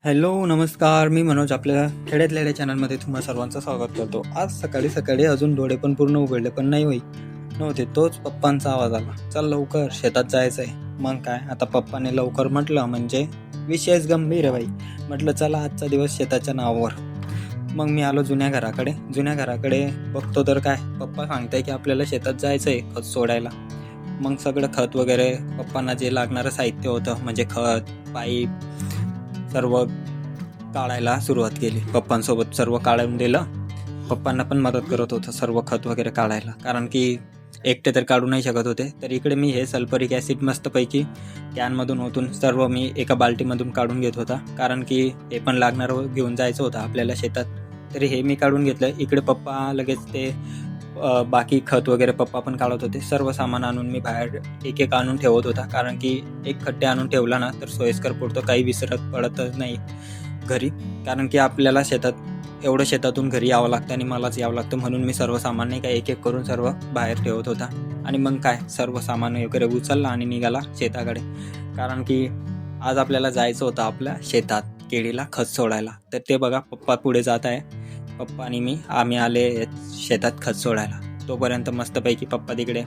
Hello नमस्कार, मी मनोज आपल्या खेड्यातल्या चॅनलमध्ये तुम्हा सर्वांचं स्वागत करतो. आज सकाळी सकाळी अजून डोळे पण पूर्ण उघडले पण नाही नव्हते, तोच पप्पांचा आवाज आला, चल लवकर शेतात जायचं आहे. मग काय, आता पप्पाने लवकर म्हटलं म्हणजे विषयच गंभीर आहे बाई. म्हटलं चला आजचा दिवस शेताच्या नावावर. मग मी आलो जुन्या घराकडे बघतो तर काय, पप्पा सांगताय की आपल्याला शेतात जायचं आहे खत सोडायला. मग सगळं खत वगैरे पप्पांना जे लागणारं साहित्य होतं म्हणजे खत, पाईप सर्व काढायला सुरुवात केली. पप्पांसोबत सर्व काढून दिलं. पप्पांना पण मदत करत होतं सर्व खत वगैरे काढायला, कारण की एकटे तर काढू नाही शकत होते. तर इकडे मी हे सल्फरिक ॲसिड मस्तपैकी कॅनमधून ओतून सर्व मी एका बाल्टीमधून काढून घेत होता, कारण की हे पण लागणार घेऊन जायचं होतं आपल्याला शेतात. तरी हे मी काढून घेतलं. इकडे पप्पा लगेच ते बाकी खत वगैरे पप्पा पण काढत होते. सर्व सामान आणून मी बाहेर एक एक आणून ठेवत होता, कारण की एक खड्डे आणून ठेवला ना तर सोयीस्कर पडतो, काही विसरत पडतच नाही घरी. कारण की आपल्याला शेतातून घरी यावं लागतं आणि मलाच यावं लागतं, म्हणून मी सर्व सामान नाही काय एक एक करून सर्व बाहेर ठेवत होता. आणि मग काय, सर्व सामान वगैरे उचलला आणि निघाला शेताकडे, कारण की आज आपल्याला जायचं होतं आपल्या शेतात केळीला खत सोडायला. तर ते बघा, पप्पा पुढे जात आहे. पप्पा आणि आम्ही आले शेतात खत सोडायला. तोपर्यंत मस्तपैकी पप्पा तिकडे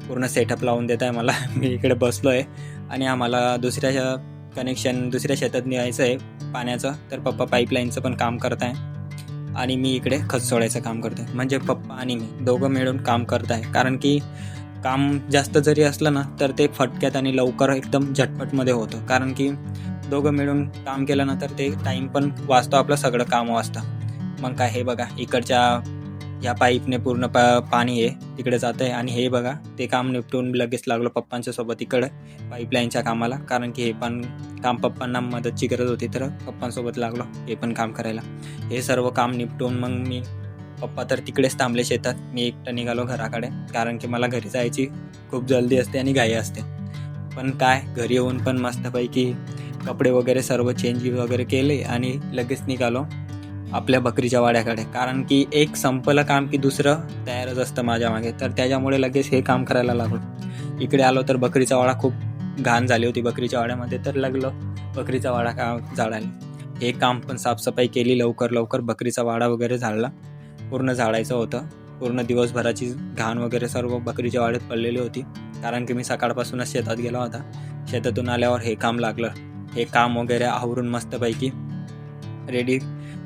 पूर्ण सेटअप लावून देत आहे मला. मी इकडे बसलो आहे आणि आम्हाला दुसऱ्या शेतात न्यायचं आहे पाण्याचं. तर पप्पा पाईपलाईनचं पण काम करत आहे आणि मी इकडे खत सोडायचं काम करतो आहे. म्हणजे पप्पा आणि मी दोघं मिळून काम करत आहे, कारण की काम जास्त जरी असलं ना तर ते फटक्यात आणि लवकर एकदम झटपटमध्ये होतं, कारण की दोघं मिळून काम केलं ना तर ते टाईम पण वाचतो, आपलं सगळं काम वाचतं. मग काय, हे बघा इकडच्या या पाईपने पूर्ण पाणी हे तिकडे जातं आहे. आणि हे बघा, ते काम निपटून लगेच लागलो पप्पांच्या सोबत इकडे पाईपलाईनच्या कामाला, कारण की हे पण काम पप्पांना मदतची गरज होती, तर पप्पांसोबत लागलो हे पण काम करायला. हे सर्व काम निपटून मग पप्पा तर तिकडेच थांबले शेतात. मी एकटं निघालो घराकडे, कारण की मला घरी जायची खूप जल्दी असते आणि घाई असते. पण काय, घरी येऊन पण मस्तपैकी कपडे वगैरे सर्व चेंज वगैरे केले आणि लगेच निघालो आपल्या बकरीच्या वाड्याकडे, कारण की एक संपलं काम की दुसरं तयारच असतं माझ्या मागे. तर त्याच्यामुळे लगेच हे काम करायला लागलो. इकडे आलो तर बकरीचा वाडा खूप घाण झाली होती बकरीच्या वाड्यामध्ये, तर लागलो बकरीचा वाडा झाडायला. हे काम पण साफसफाई केली लवकर. बकरीचा वाडा वगैरे झाडला, पूर्ण झाडायचं होतं. पूर्ण दिवसभराची घाण वगैरे सर्व बकरीच्या वाड्यात पडलेली होती, कारण की मी सकाळपासूनच शेतात गेला होता. शेतातून आल्यावर हे काम लागलं. हे काम वगैरे आवरून मस्तपैकी रेडी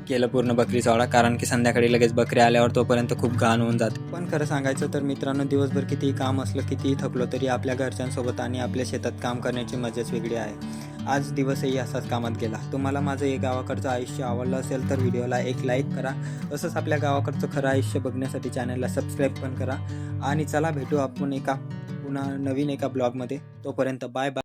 केलं पूर्ण बकरीचा वाडा, कारण की संध्याकाळी लगेच बकरी आल्यावर तोपर्यंत खूप घाण होऊन जाते. पण खरं सांगायचं तर मित्रांनो, दिवसभर कितीही काम असलं, कितीही थकलो, तरी आपल्या घरच्यांसोबत आणि आपल्या शेतात काम करण्याची मजाच वेगळी आहे. आज दिवसही असाच कामात गेला. तुम्हाला माझं हे गावाकडचं आयुष्य आवडलं असेल तर व्हिडिओला एक लाईक करा. तसंच आपल्या गावाकडचं खरं आयुष्य बघण्यासाठी चॅनलला सबस्क्राईब पण करा. आणि चला भेटू आपण पुन्हा नवीन एका ब्लॉगमध्ये. तोपर्यंत बाय बाय.